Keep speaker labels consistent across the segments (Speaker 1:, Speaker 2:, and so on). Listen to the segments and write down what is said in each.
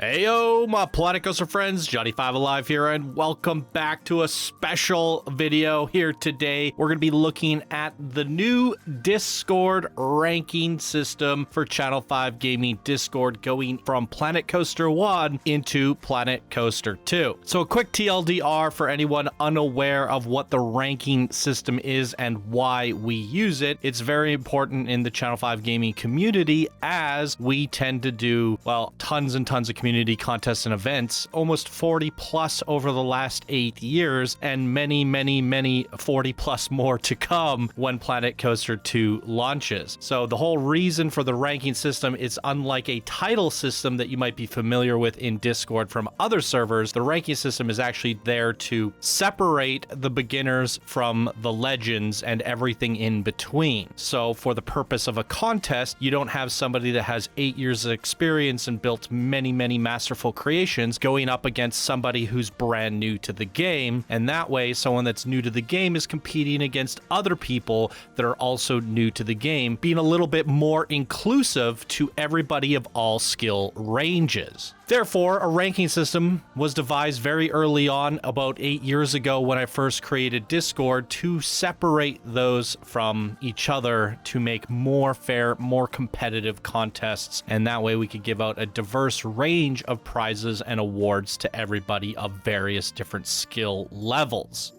Speaker 1: Heyo, my Planet Coaster friends, Johnny5 Alive here, and welcome back to a special video here today. We're going to be looking at the new Discord ranking system for Channel 5 Gaming Discord, going from Planet Coaster 1 into Planet Coaster 2. So a quick TLDR for anyone unaware of what the ranking system is and why we use it. It's very important in the Channel 5 Gaming community, as we tend to do, well, tons and tons of community contests and events, almost 40 plus over the last 8 years, and many 40 plus more to come when Planet Coaster 2 launches. So the whole reason for the ranking system is, unlike a title system that you might be familiar with in Discord from other servers, the ranking system is actually there to separate the beginners from the legends and everything in between. So for the purpose of a contest, you don't have somebody that has 8 years of experience and built many masterful creations going up against somebody who's brand new to the game, and that way someone that's new to the game is competing against other people that are also new to the game, being a little bit more inclusive to everybody of all skill ranges. Therefore, a ranking system was devised very early on, about 8 years ago when I first created Discord, to separate those from each other to make more fair, more competitive contests, and that way we could give out a diverse range of prizes and awards to everybody of various different skill levels.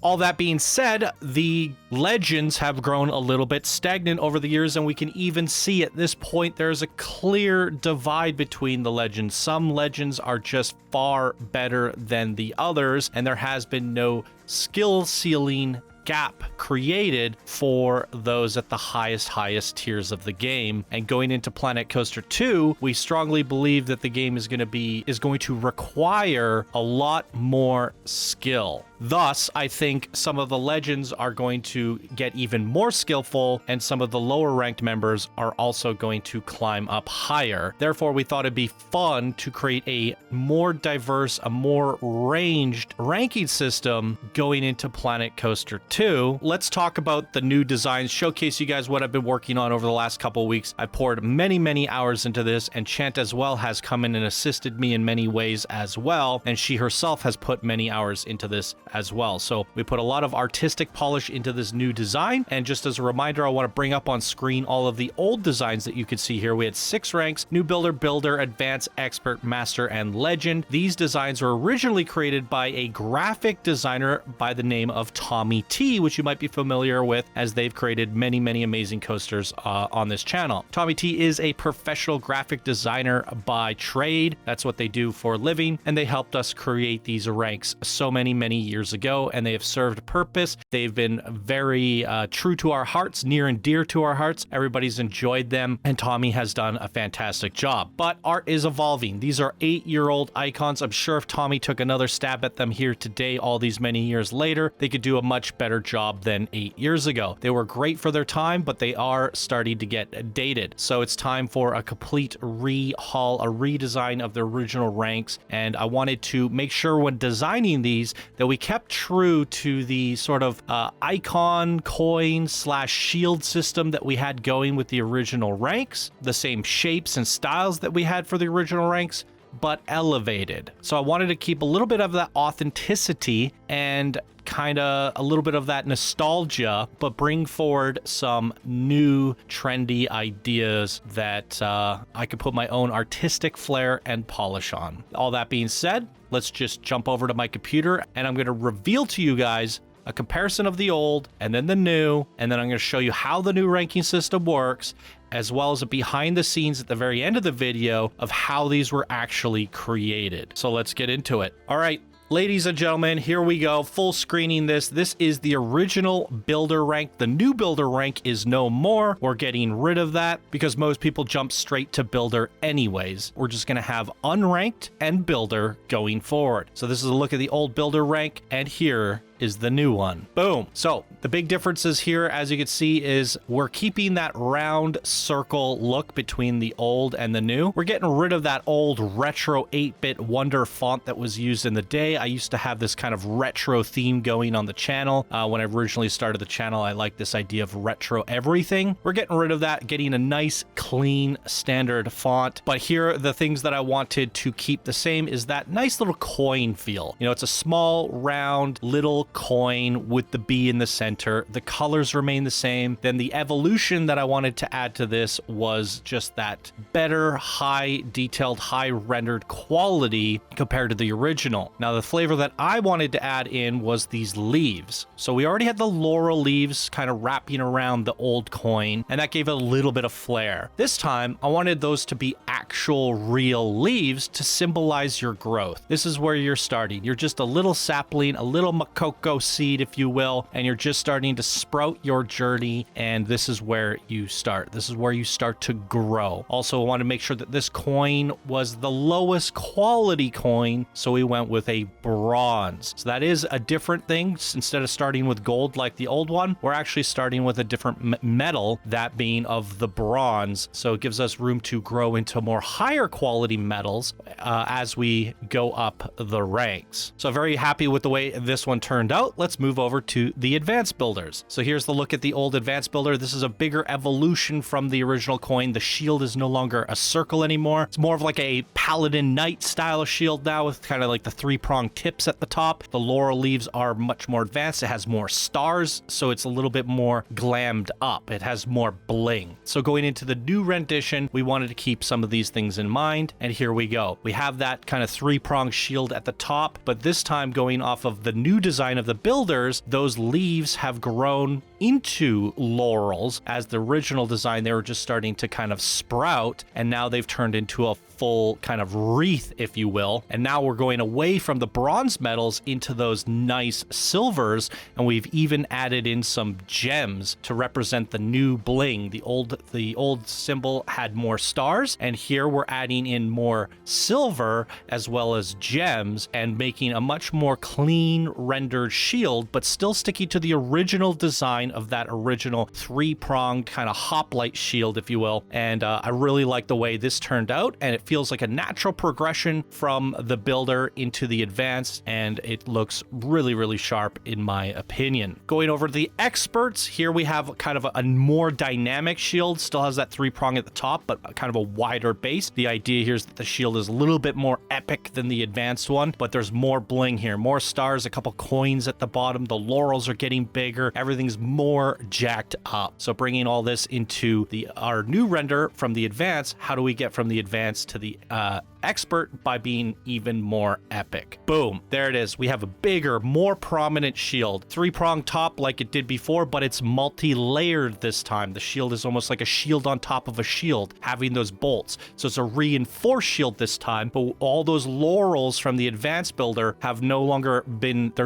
Speaker 1: All that being said, the legends have grown a little bit stagnant over the years, and we can even see at this point there's a clear divide between the legends. Some legends are just far better than the others, and there has been no skill ceiling gap created for those at the highest tiers of the game. And going into Planet Coaster 2, we strongly believe that the game is going to require a lot more skill. Thus, I think some of the legends are going to get even more skillful, and some of the lower ranked members are also going to climb up higher. Therefore, we thought it'd be fun to create a more diverse, a more ranged ranking system going into Planet Coaster 2. Let's talk about the new designs, showcase you guys what I've been working on over the last couple of weeks. I poured many hours into this, and Chant as well has come in and assisted me in many ways as well, and she herself has put many hours into this as well. So we put a lot of artistic polish into this new design, and just as a reminder, I want to bring up on screen all of the old designs that you could see here. We had 6 ranks: New Builder, Advanced, Expert, Master, and Legend. These designs were originally created by a graphic designer by the name of Tommy T, which you might be familiar with, as they've created many amazing coasters on this channel. Tommy T is a professional graphic designer by trade. That's what they do for a living, and they helped us create these ranks so many years ago, and they have served purpose. They've been very true to our hearts, near and dear to our hearts. Everybody's enjoyed them, and Tommy has done a fantastic job. But art is evolving. These are 8-year-old icons. I'm sure if Tommy took another stab at them here today, all these many years later, they could do a much better job than 8 years ago. They were great for their time, but they are starting to get dated. So it's time for a complete rehaul, a redesign of the original ranks, and I wanted to make sure when designing these that we kept true to the sort of icon coin / shield system that we had going with the original ranks, the same shapes and styles that we had for the original ranks, but elevated. So I wanted to keep a little bit of that authenticity and kind of a little bit of that nostalgia, but bring forward some new trendy ideas that I could put my own artistic flair and polish on. All that being said, let's just jump over to my computer, and I'm going to reveal to you guys a comparison of the old and then the new, and then I'm going to show you how the new ranking system works, as well as a behind the scenes at the very end of the video of how these were actually created. So let's get into it. All right, ladies and gentlemen, here we go, full screening this. This is the original builder rank. The new builder rank is no more. We're getting rid of that because most people jump straight to builder anyways. We're just going to have unranked and builder going forward. So this is a look at the old builder rank, and here is the new one. Boom. So the big differences here, as you can see, is we're keeping that round circle look between the old and the new. We're getting rid of that old retro 8-bit Wonder font that was used in the day. I used to have this kind of retro theme going on the channel. When I originally started the channel, I liked this idea of retro everything. We're getting rid of that, getting a nice, clean, standard font. But here, the things that I wanted to keep the same is that nice little coin feel. You know, it's a small, round, little coin with the B in the center. The colors remain the same. Then the evolution that I wanted to add to this was just that better, high detailed, high rendered quality compared to the original. Now, the flavor that I wanted to add in was these leaves. So we already had the laurel leaves kind of wrapping around the old coin, and that gave it a little bit of flair. This time, I wanted those to be actual real leaves to symbolize your growth. This is where you're starting. You're just a little sapling, a little makoko seed, if you will, and you're just starting to sprout your journey, and this is where you start. This is where you start to grow. Also, I want to make sure that this coin was the lowest quality coin, so we went with a bronze. So that is a different thing. Instead of starting with gold like the old one, we're actually starting with a different metal, that being of the bronze. So it gives us room to grow into more higher quality metals as we go up the ranks. So very happy with the way this one turned out. Let's move over to the advanced builders. So here's the look at the old advanced builder. This is a bigger evolution from the original coin. The shield is no longer a circle anymore. It's more of like a paladin knight style shield now, with kind of like the three-pronged tips at the top. The laurel leaves are much more advanced. It has more stars, so it's a little bit more glammed up. It has more bling. So going into the new rendition, we wanted to keep some of these things in mind, and here we go. We have that kind of three-pronged shield at the top, but this time going off of the new design of the builders, those leaves have grown into laurels. As the original design, they were just starting to kind of sprout, and now they've turned into a full kind of wreath, if you will. And now we're going away from the bronze metals into those nice silvers, and we've even added in some gems to represent the new bling. The old symbol had more stars, and here we're adding in more silver as well as gems and making a much more clean rendered shield, but still sticking to the original design of that original three-pronged kind of hoplite shield, if you will. And I really like the way this turned out, and it feels like a natural progression from the builder into the advanced, and it looks really, really sharp in my opinion. Going over to the experts, here we have kind of a more dynamic shield. Still has that three-prong at the top, but kind of a wider base. The idea here is that the shield is a little bit more epic than the advanced one, but there's more bling here, more stars, a couple coins at the bottom. The laurels are getting bigger. Everything's more jacked up. So bringing all this into our new render from the advanced, how do we get from the advanced to the expert? By being even more epic. Boom, there it is. We have a bigger, more prominent shield. Three-pronged top like it did before, but it's multi-layered this time. The shield is almost like a shield on top of a shield, having those bolts. So it's a reinforced shield this time, but all those laurels from the advanced builder have they're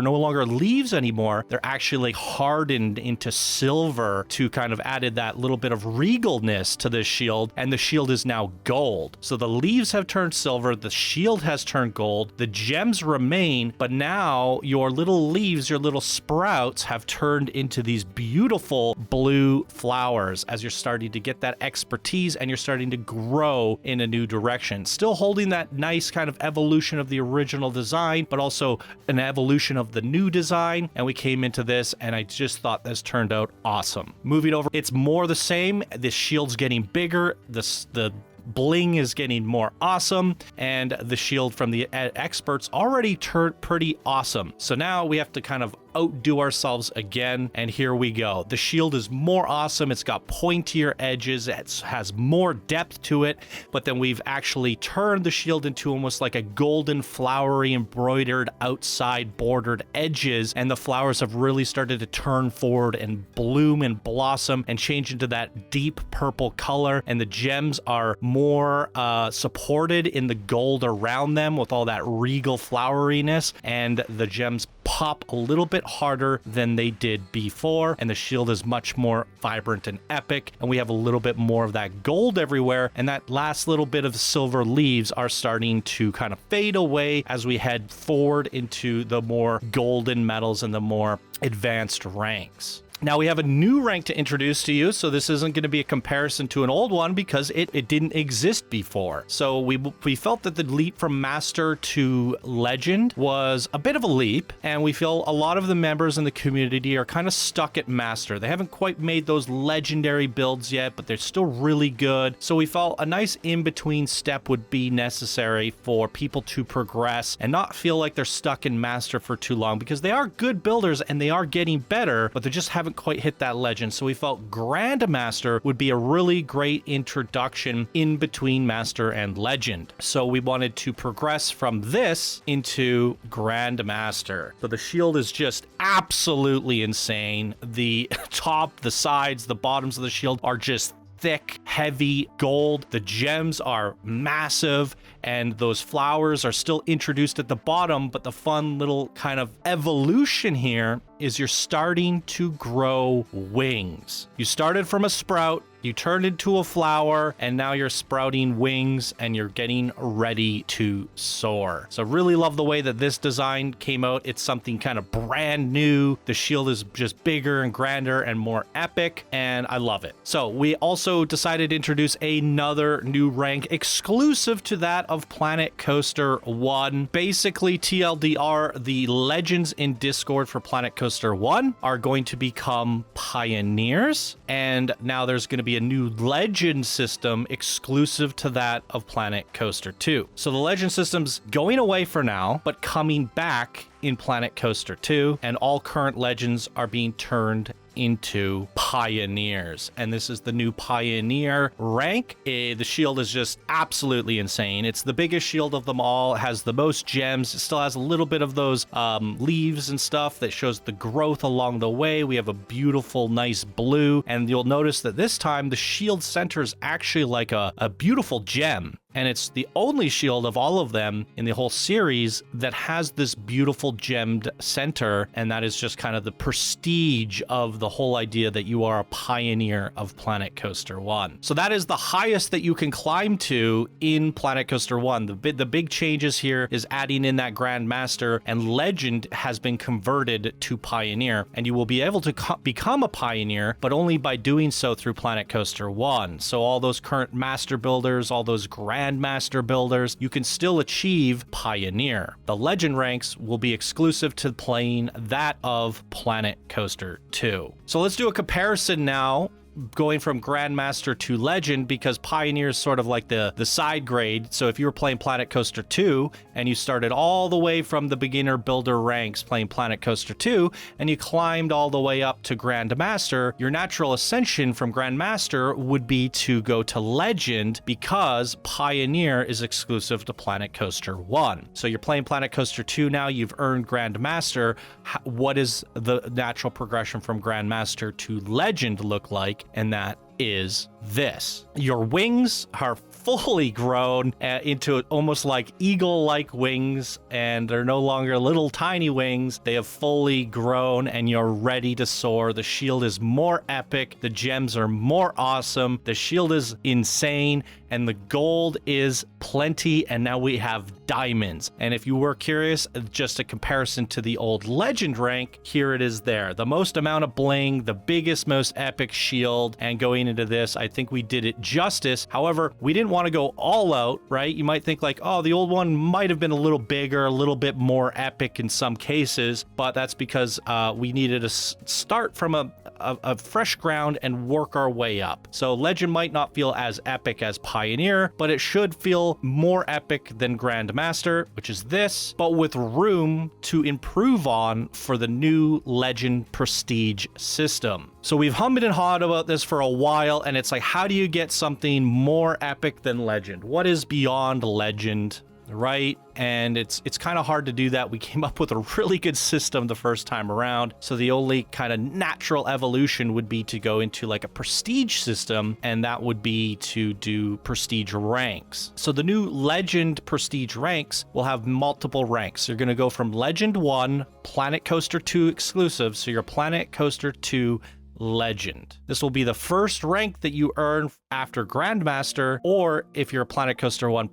Speaker 1: no longer leaves anymore. They're actually hardened into silver to kind of added that little bit of regalness to this shield, and the shield is now gold. So the leaves have turned silver, the shield has turned gold, the gems remain, but now your little leaves, your little sprouts have turned into these beautiful blue flowers as you're starting to get that expertise and you're starting to grow in a new direction. Still holding that nice kind of evolution of the original design, but also an evolution of the new design. And we came into this and I just thought this turned out awesome. Moving over, it's more the same. The shield's getting bigger. The bling is getting more awesome, and the shield from the experts already turned pretty awesome. So now we have to kind of outdo ourselves again, and here we go. The shield is more awesome. It's got pointier edges. It has more depth to it, but then we've actually turned the shield into almost like a golden flowery embroidered outside bordered edges, and the flowers have really started to turn forward and bloom and blossom and change into that deep purple color, and the gems are more supported in the gold around them with all that regal floweriness, and the gems pop a little bit harder than they did before, and the shield is much more vibrant and epic, and we have a little bit more of that gold everywhere, and that last little bit of silver leaves are starting to kind of fade away as we head forward into the more golden metals and the more advanced ranks. Now we have a new rank to introduce to you, so this isn't going to be a comparison to an old one because it didn't exist before. So we felt that the leap from Master to Legend was a bit of a leap, and we feel a lot of the members in the community are kind of stuck at Master. They haven't quite made those legendary builds yet, but they're still really good. So we felt a nice in-between step would be necessary for people to progress and not feel like they're stuck in Master for too long, because they are good builders and they are getting better, but they just haven't quite hit that legend. So we felt Grandmaster would be a really great introduction in between Master and Legend. So we wanted to progress from this into Grandmaster. So the shield is just absolutely insane. The top, the sides, the bottoms of the shield are just thick, heavy gold. The gems are massive, and those flowers are still introduced at the bottom, but the fun little kind of evolution here is you're starting to grow wings. You started from a sprout, you turned into a flower, and now you're sprouting wings and you're getting ready to soar. So really love the way that this design came out. It's something kind of brand new. The shield is just bigger and grander and more epic, and I love it. So we also decided to introduce another new rank exclusive to that of Planet Coaster 1. Basically, TLDR, the legends in Discord for Planet Coaster 1 are going to become pioneers, and now there's going to be a new legend system exclusive to that of Planet Coaster 2. So the legend system's going away for now, but coming back in Planet Coaster 2, and all current legends are being turned into pioneers, and this is the new pioneer rank. The shield is just absolutely insane. It's the biggest shield of them all. It has the most gems. It still has a little bit of those leaves and stuff that shows the growth along the way. We have a beautiful, nice blue, and you'll notice that this time the shield center is actually like a beautiful gem. And it's the only shield of all of them in the whole series that has this beautiful gemmed center, and that is just kind of the prestige of the whole idea that you are a pioneer of Planet Coaster 1. So that is the highest that you can climb to in Planet Coaster 1. The big changes here is adding in that Grandmaster, and Legend has been converted to Pioneer, and you will be able to become a Pioneer, but only by doing so through Planet Coaster 1. So all those current Master builders, all those Grandmaster builders, you can still achieve Pioneer. The Legend ranks will be exclusive to playing that of Planet Coaster 2. So let's do a comparison now, going from Grandmaster to Legend, because Pioneer is sort of like the side grade. So if you were playing Planet Coaster 2 and you started all the way from the beginner builder ranks playing Planet Coaster 2 and you climbed all the way up to Grandmaster, your natural ascension from Grandmaster would be to go to Legend, because Pioneer is exclusive to Planet Coaster 1. So you're playing Planet Coaster 2 now, you've earned Grandmaster. What is the natural progression from Grandmaster to Legend look like? And that is this. Your wings are fully grown into almost like eagle-like wings, and they're no longer little tiny wings. They have fully grown and you're ready to soar. The shield is more epic. The gems are more awesome. The shield is insane, and the gold is plenty, and now we have diamonds. And if you were curious, just a comparison to the old Legend rank, here it is there. The most amount of bling, the biggest, most epic shield, and going into this, I think we did it justice. However, we didn't want to go all out, right? You might think like, oh, the old one might have been a little bigger, a little bit more epic in some cases, but that's because we needed to start from a fresh ground and work our way up. So Legend might not feel as epic as Pioneer, but it should feel more epic than Grandmaster, which is this, but with room to improve on for the new Legend Prestige system. So we've hummed and hawed about this for a while, and it's like, how do you get something more epic than Legend? What is beyond Legend? right? And it's kind of hard to do that. We came up with a really good system the first time around. So the only kind of natural evolution would be to go into like a prestige system, and that would be to do prestige ranks. So the new Legend prestige ranks will have multiple ranks. You're going to go from Legend 1, Planet Coaster 2 exclusive, so your Planet Coaster 2 Legend. This will be the first rank that you earn after Grandmaster, or if you're a Planet Coaster 1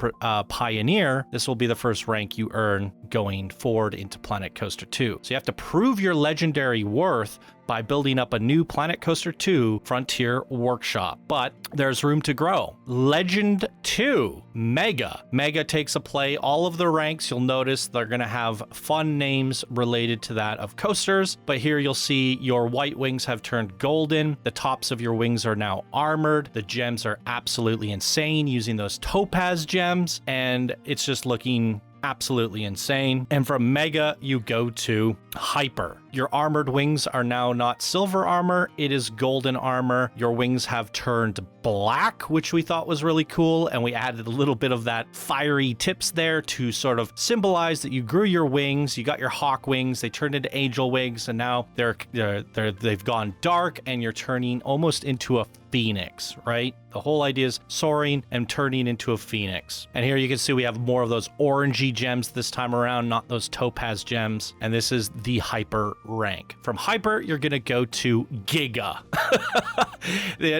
Speaker 1: Pioneer, this will be the first rank you earn going forward into Planet Coaster 2. So you have to prove your legendary worth by building up a new Planet Coaster 2 Frontier Workshop, but there's room to grow. Legend 2, Mega. Mega takes a play all of the ranks. You'll notice they're going to have fun names related to that of coasters, but here you'll see your white wings have turned golden. The tops of your wings are now armored. The gems are absolutely insane using those topaz gems, and it's just looking absolutely insane. And from Mega, you go to Hyper. Your armored wings are now not silver armor, it is golden armor. Your wings have turned black, which we thought was really cool, and we added a little bit of that fiery tips there to sort of symbolize that you grew your wings. You got your hawk wings, they turned into angel wings, and now they've gone dark, and you're turning almost into a phoenix, right? The whole idea is soaring and turning into a phoenix. And here you can see we have more of those orangey gems this time around, not those topaz gems. And this is the Hyper rank. From Hyper, you're going to go to Giga.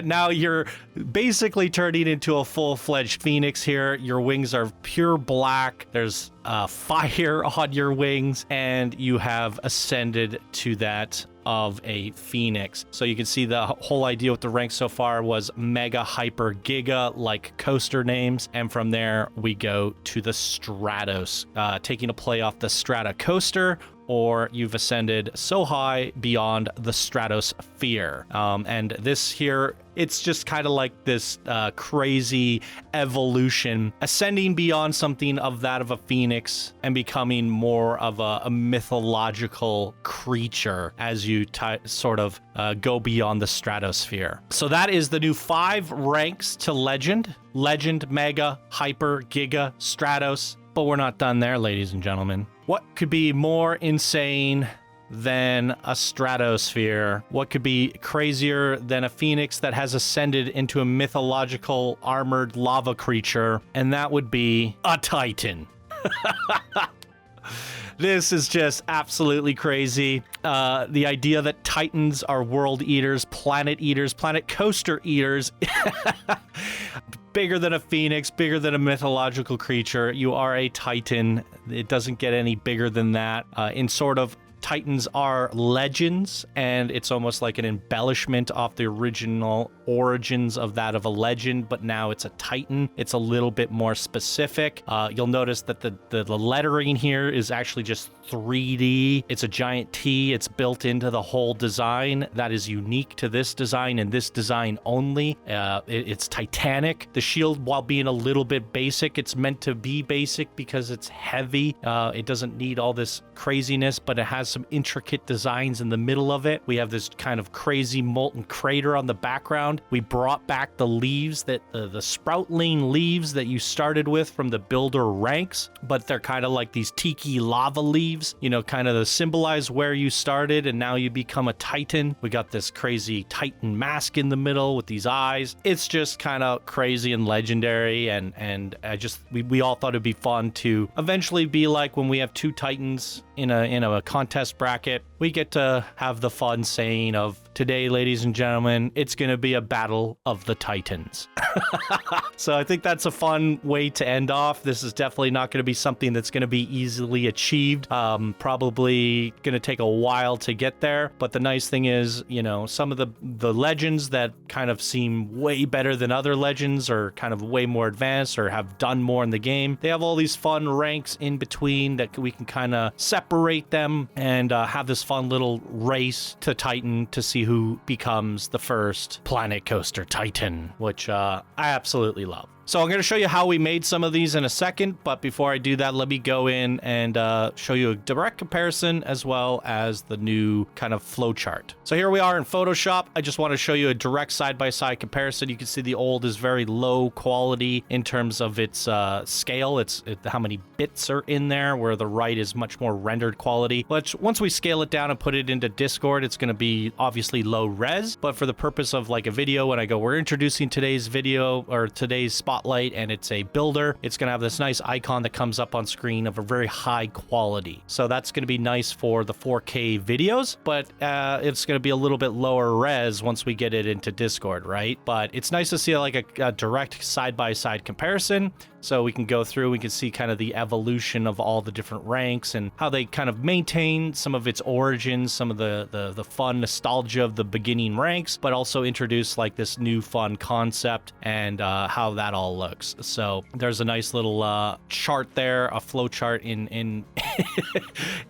Speaker 1: Now you're basically turning into a full-fledged phoenix here. Your wings are pure black. There's fire on your wings, and you have ascended to that of a phoenix. So you can see the whole idea with the ranks so far was Mega, Hyper, Giga, like coaster names. And from there, we go to the Stratos, taking a play off the Strata coaster, or you've ascended so high beyond the stratosphere. And this here, it's just kind of like this crazy evolution, ascending beyond something of that of a phoenix and becoming more of a mythological creature as you sort of go beyond the stratosphere. So that is the new 5 ranks to Legend. Legend, Mega, Hyper, Giga, Stratos. But we're not done there, ladies and gentlemen. What could be more insane than a stratosphere? What could be crazier than a phoenix that has ascended into a mythological armored lava creature? And that would be a Titan. This is just absolutely crazy. The idea that Titans are world eaters, planet coaster eaters. Bigger than a phoenix, bigger than a mythological creature. You are a Titan. It doesn't get any bigger than that. In sort of, Titans are legends, and it's almost like an embellishment off the original origins of that of a legend, but now it's a Titan. It's a little bit more specific. You'll notice that the lettering here is actually just 3D. It's a giant T. It's built into the whole design. That is unique to this design and this design only. It's Titanic. The shield, while being a little bit basic, it's meant to be basic because it's heavy. It doesn't need all this craziness, but it has some intricate designs in the middle of it. We have this kind of crazy molten crater on the background. We brought back the leaves, that the sproutling leaves that you started with from the builder ranks, but they're kind of like these tiki lava leaves, you know, kind of to symbolize where you started and now you become a Titan. We got this crazy Titan mask in the middle with these eyes. It's just kind of crazy and legendary, and we all thought it'd be fun to eventually be like when we have 2 Titans in a contest bracket. We get to have the fun saying of, today, ladies and gentlemen, it's going to be a battle of the Titans. So I think that's a fun way to end off. This is definitely not going to be something that's going to be easily achieved. Probably going to take a while to get there. But the nice thing is, you know, some of the legends that kind of seem way better than other legends, or kind of way more advanced, or have done more in the game, they have all these fun ranks in between that we can kind of separate them and have this fun little race to Titan to see who becomes the first Planet Coaster Titan, which I absolutely love. So I'm going to show you how we made some of these in a second, but before I do that, let me go in and show you a direct comparison as well as the new kind of flow chart. So here we are in Photoshop. I just want to show you a direct side-by-side comparison. You can see the old is very low quality in terms of its scale. It's how many bits are in there, where the right is much more rendered quality. But once we scale it down and put it into Discord, it's going to be obviously low res, but for the purpose of like a video, when I go, we're introducing today's video or today's spotlight, and it's a builder, it's going to have this nice icon that comes up on screen of a very high quality. So that's going to be nice for the 4K videos, but it's going to be a little bit lower res once we get it into Discord, right? But it's nice to see like a direct side-by-side comparison. So we can go through, we can see kind of the evolution of all the different ranks and how they kind of maintain some of its origins, some of the fun nostalgia of the beginning ranks, but also introduce like this new fun concept and how that all looks. So there's a nice little chart there, a flow chart in in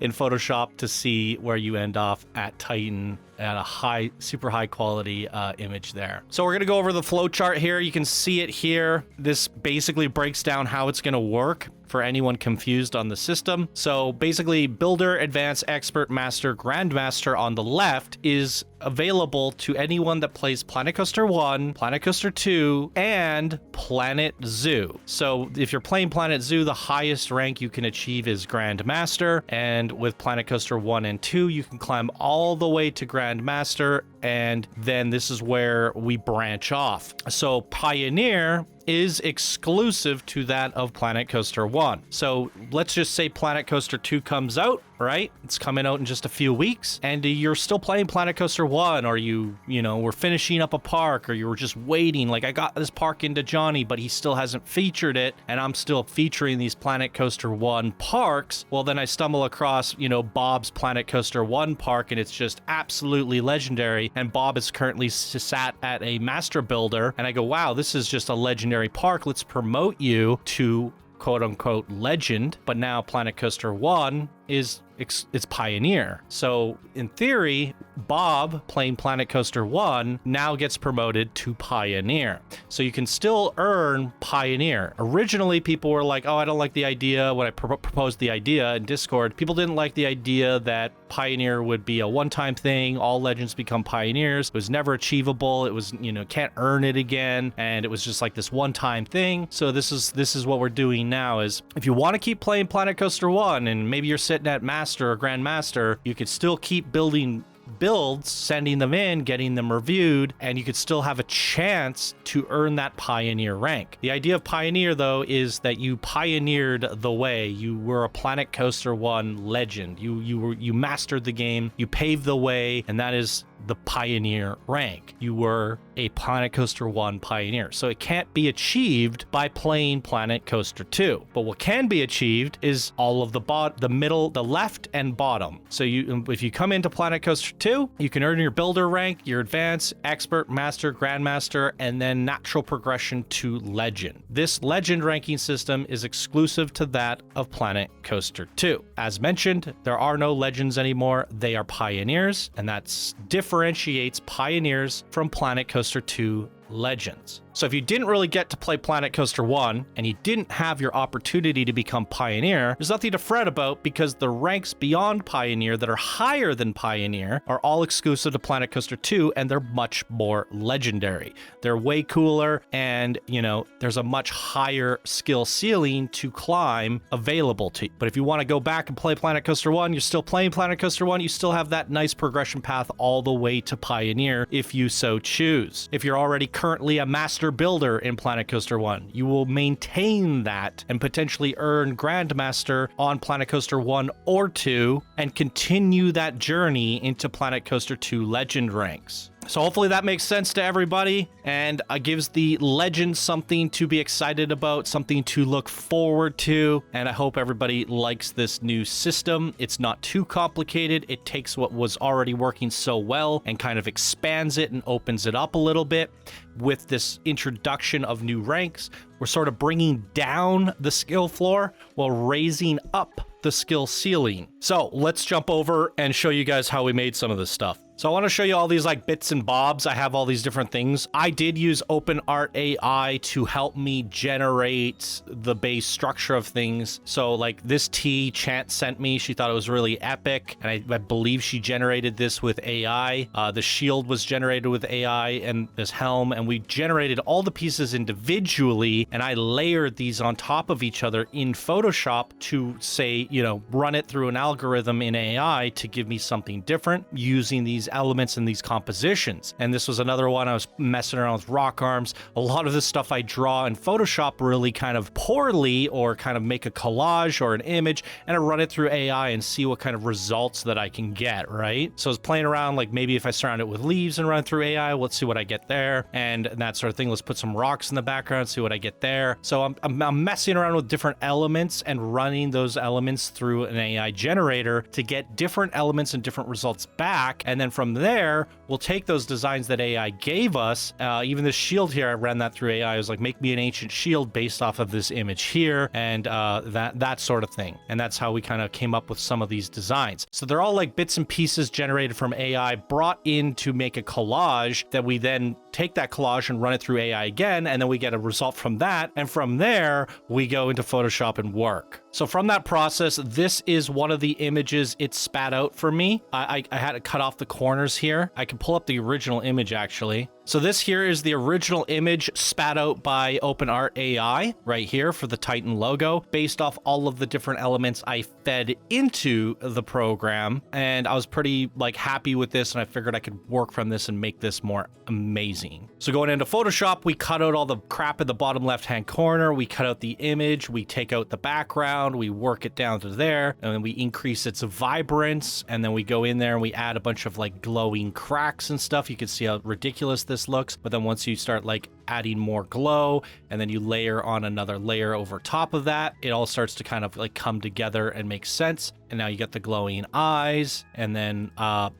Speaker 1: Photoshop to see where you end off at Titan at a super high quality image there. So we're going to go over the flow chart here. You can see it here. This basically breaks down how it's going to work for anyone confused on the system. So basically, Builder, Advanced, Expert, Master, Grandmaster on the left is available to anyone that plays Planet Coaster 1, Planet Coaster 2, and Planet Zoo. So if you're playing Planet Zoo, the highest rank you can achieve is Grandmaster, and with Planet Coaster 1 and 2, you can climb all the way to Grandmaster, and then this is where we branch off. So Pioneer is exclusive to that of Planet Coaster 1. So let's just say Planet Coaster 2 comes out, right? It's coming out in just a few weeks, and you're still playing Planet Coaster 1, or you know, we're finishing up a park, or you were just waiting, like I got this park into Johnny, but he still hasn't featured it, and I'm still featuring these Planet Coaster 1 parks. Well, then I stumble across, you know, Bob's Planet Coaster 1 park, and it's just absolutely legendary, and Bob is currently sat at a master builder, and I go, wow, this is just a legendary park. Let's promote you to quote-unquote legend. But now Planet Coaster 1 is it's Pioneer. So in theory, Bob playing Planet Coaster 1 now gets promoted to Pioneer. So you can still earn Pioneer. Originally, people were like, oh, I don't like the idea. When I proposed the idea in Discord, people didn't like the idea that Pioneer would be a one-time thing. All legends become Pioneers. It was never achievable. It was, you know, can't earn it again. And it was just like this one-time thing. So this is what we're doing now is if you want to keep playing Planet Coaster 1 and maybe you're sitting at Master or Grandmaster, you could still keep building builds, sending them in, getting them reviewed, and you could still have a chance to earn that Pioneer rank. The idea of Pioneer, though, is that you pioneered the way. You were a Planet Coaster 1 legend. You mastered the game, you paved the way, and that is the Pioneer rank. You were a Planet Coaster 1 Pioneer. So it can't be achieved by playing Planet Coaster 2. But what can be achieved is all of the middle, the left and bottom. So if you come into Planet Coaster 2, you can earn your builder rank, your advanced, expert, master, grandmaster, and then natural progression to legend. This legend ranking system is exclusive to that of Planet Coaster 2. As mentioned, there are no legends anymore. They are pioneers, and that's differentiates pioneers from Planet Coaster 2 legends. So if you didn't really get to play Planet Coaster 1 and you didn't have your opportunity to become Pioneer, there's nothing to fret about because the ranks beyond Pioneer that are higher than Pioneer are all exclusive to Planet Coaster 2, and they're much more legendary. They're way cooler, and, you know, there's a much higher skill ceiling to climb available to you. But if you want to go back and play Planet Coaster 1, you're still playing Planet Coaster 1, you still have that nice progression path all the way to Pioneer if you so choose. If you're already currently a master builder in Planet Coaster 1, you will maintain that and potentially earn Grandmaster on Planet Coaster 1 or 2 and continue that journey into Planet Coaster 2 legend ranks. So hopefully that makes sense to everybody and gives the legend something to be excited about, something to look forward to. And I hope everybody likes this new system. It's not too complicated. It takes what was already working so well and kind of expands it and opens it up a little bit. With this introduction of new ranks, we're sort of bringing down the skill floor while raising up the skill ceiling. So let's jump over and show you guys how we made some of this stuff. So I want to show you all these like bits and bobs. I have all these different things. I did use OpenArt AI to help me generate the base structure of things. So like this T Chant sent me, she thought it was really epic. And I believe she generated this with AI. The shield was generated with AI and this helm. And we generated all the pieces individually. And I layered these on top of each other in Photoshop to say, you know, run it through an algorithm in AI to give me something different using these elements and these compositions. And this was another one. I was messing around with rock arms. A lot of this stuff I draw in Photoshop really kind of poorly, or kind of make a collage or an image and I run it through AI and see what kind of results that I can get, right? So I was playing around, like maybe if I surround it with leaves and run it through AI, let's see what I get there, and that sort of thing. Let's put some rocks in the background, see what I get there. So I'm messing around with different elements and running those elements through an AI generator to get different elements and different results back. And then from there, we'll take those designs that AI gave us. Even this shield here, I ran that through AI. I was like, make me an ancient shield based off of this image here, and that sort of thing. And that's how we kind of came up with some of these designs. So they're all like bits and pieces generated from AI, brought in to make a collage that we then take that collage and run it through AI again, and then we get a result from that. And from there, we go into Photoshop and work. So from that process, this is one of the images it spat out for me. I had to cut off the corners here. I can pull up the original image actually. So this here is the original image spat out by OpenArt AI right here for the Titan logo, based off all of the different elements I fed into the program. And I was pretty like happy with this, and I figured I could work from this and make this more amazing. So going into Photoshop, we cut out all the crap in the bottom left-hand corner. We cut out the image, we take out the background, we work it down to there, and then we increase its vibrance. And then we go in there and we add a bunch of like glowing cracks and stuff. You can see how ridiculous this looks, but then once you start like adding more glow and then you layer on another layer over top of that, it all starts to kind of like come together and make sense. And now you get the glowing eyes. And then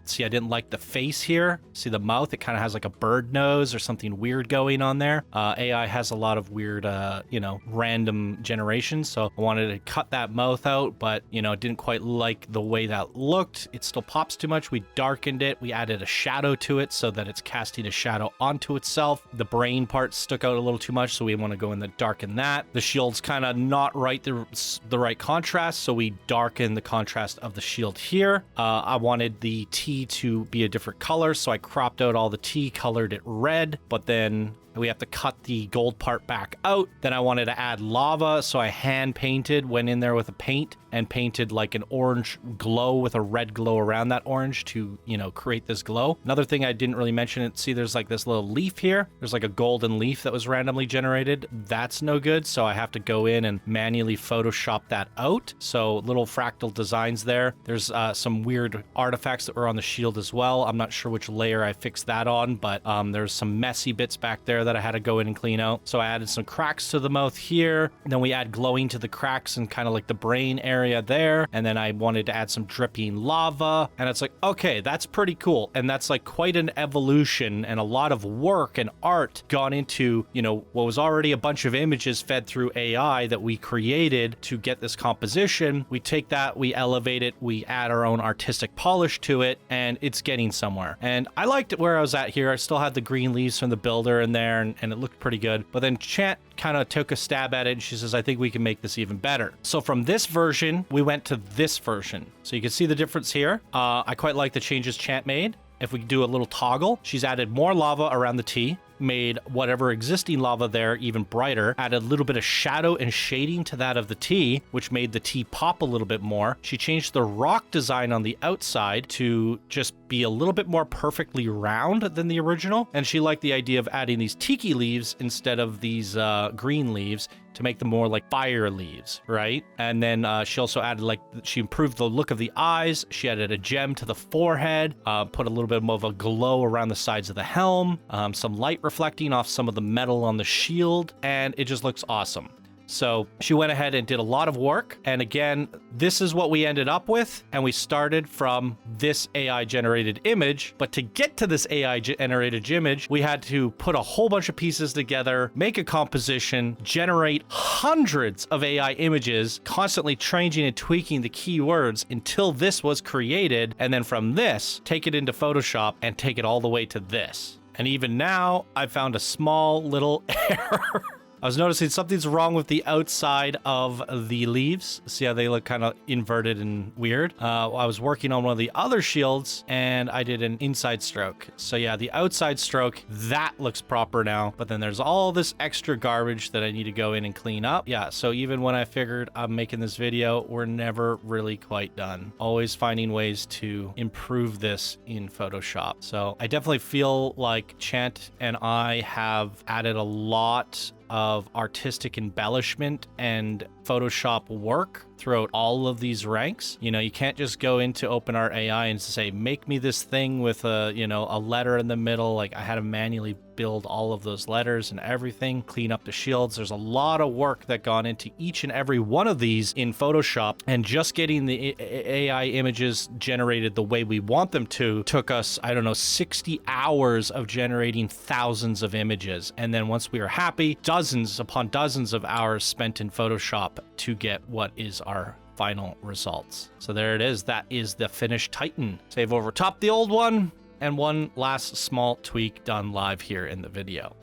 Speaker 1: see, I didn't like the face here. See the mouth, it kind of has like a bird nose or something weird going on there. AI has a lot of weird you know, random generations, so I wanted to cut that mouth out, but you know, didn't quite like the way that looked. It still pops too much. We darkened it, we added a shadow to it so that it's casting a shadow onto itself. The brain part stuck out a little too much, so we want to go in the darken that. The shield's kind of not right, the right contrast, so we darken the contrast of the shield here. I wanted the T to be a different color, so I cropped out all the T, colored it red, but then we have to cut the gold part back out. Then I wanted to add lava, so I hand painted, went in there with a paint and painted like an orange glow with a red glow around that orange to, you know, create this glow. Another thing I didn't really mention, it see there's like this little leaf here. There's like a golden leaf that was randomly generated. That's no good, so I have to go in and manually Photoshop that out. So little fractal designs there. There's some weird artifacts that were on the shield as well. I'm not sure which layer I fixed that on, but there's some messy bits back there that I had to go in and clean out. So I added some cracks to the mouth here. Then we add glowing to the cracks and kind of like the brain area there. And then I wanted to add some dripping lava. And it's like, okay, that's pretty cool. And that's like quite an evolution and a lot of work and art gone into, you know, what was already a bunch of images fed through AI that we created to get this composition. We take that, we elevate it, we add our own artistic polish to it, and it's getting somewhere. And I liked it where I was at here. I still had the green leaves from the builder in there, and it looked pretty good. But then Chant kind of took a stab at it, and she says, I think we can make this even better. So from this version, we went to this version. So you can see the difference here. I quite like the changes Chant made. If we do a little toggle, she's added more lava around the T, made whatever existing lava there even brighter, added a little bit of shadow and shading to that of the T, which made the T pop a little bit more. She changed the rock design on the outside to just be a little bit more perfectly round than the original. And she liked the idea of adding these tiki leaves instead of these green leaves to make them more like fire leaves, right? And then she also added, like, she improved the look of the eyes. She added a gem to the forehead, put a little bit more of a glow around the sides of the helm, some light reflecting off some of the metal on the shield, and it just looks awesome. So she went ahead and did a lot of work. And again, this is what we ended up with. And we started from this AI generated image. But to get to this AI generated image, we had to put a whole bunch of pieces together, make a composition, generate hundreds of AI images, constantly changing and tweaking the keywords until this was created. And then from this, take it into Photoshop and take it all the way to this. And even now, I found a small little error. I was noticing something's wrong with the outside of the leaves. See how they look kind of inverted and weird? I was working on one of the other shields and I did an inside stroke. So yeah, the outside stroke, that looks proper now. But then there's all this extra garbage that I need to go in and clean up. Yeah, so even when I figured I'm making this video, we're never really quite done. Always finding ways to improve this in Photoshop. So I definitely feel like Chant and I have added a lot of artistic embellishment and Photoshop work throughout all of these ranks. You know, you can't just go into OpenArt AI and say, make me this thing with a, you know, a letter in the middle. Like I had to manually build all of those letters and everything, clean up the shields. There's a lot of work that gone into each and every one of these in Photoshop, and just getting the AI images generated the way we want them to took us, I don't know, 60 hours of generating thousands of images. And then once we were happy, dozens upon dozens of hours spent in Photoshop to get what is our final results. So there it is. That is the finished Titan. Save over top the old one. And one last small tweak done live here in the video.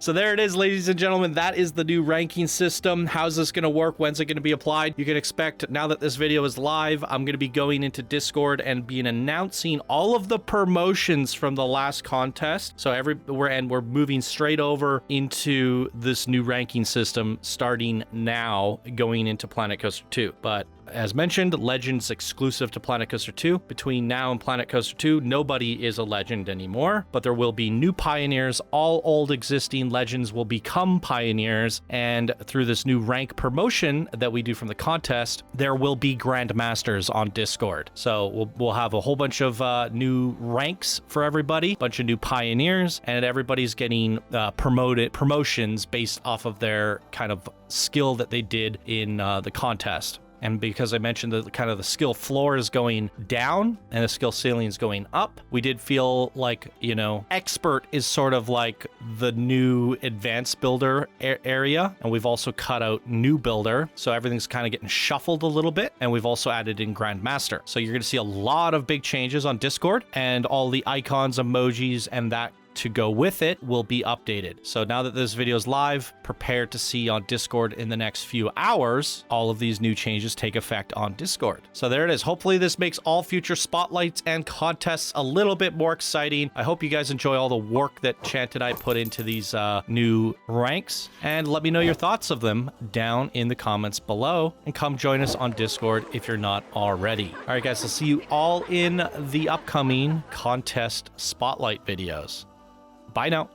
Speaker 1: So there it is, ladies and gentlemen. That is the new ranking system. How's this going to work? When's it going to be applied? You can expect, now that this video is live, I'm going to be going into Discord and being announcing all of the promotions from the last contest. So we're moving straight over into this new ranking system starting now, going into Planet Coaster 2. But as mentioned, Legends exclusive to Planet Coaster 2. Between now and Planet Coaster 2, nobody is a legend anymore, but there will be new pioneers. All old existing legends will become pioneers, and through this new rank promotion that we do from the contest, there will be Grandmasters on Discord. So we'll have a whole bunch of new ranks for everybody, bunch of new pioneers, and everybody's getting promotions based off of their kind of skill that they did in the contest. And because I mentioned that kind of the skill floor is going down and the skill ceiling is going up, we did feel like, you know, expert is sort of like the new advanced builder area. And we've also cut out new builder. So everything's kind of getting shuffled a little bit. And we've also added in Grandmaster. So you're going to see a lot of big changes on Discord, and all the icons, emojis, and that to go with it will be updated. So now that this video is live, prepare to see on Discord in the next few hours all of these new changes take effect on Discord. So there it is. Hopefully this makes all future spotlights and contests a little bit more exciting. I hope you guys enjoy all the work that Chant and I put into these new ranks, and let me know your thoughts of them down in the comments below, and come join us on Discord if you're not already. All right, guys, I'll see you all in the upcoming contest spotlight videos. Bye now.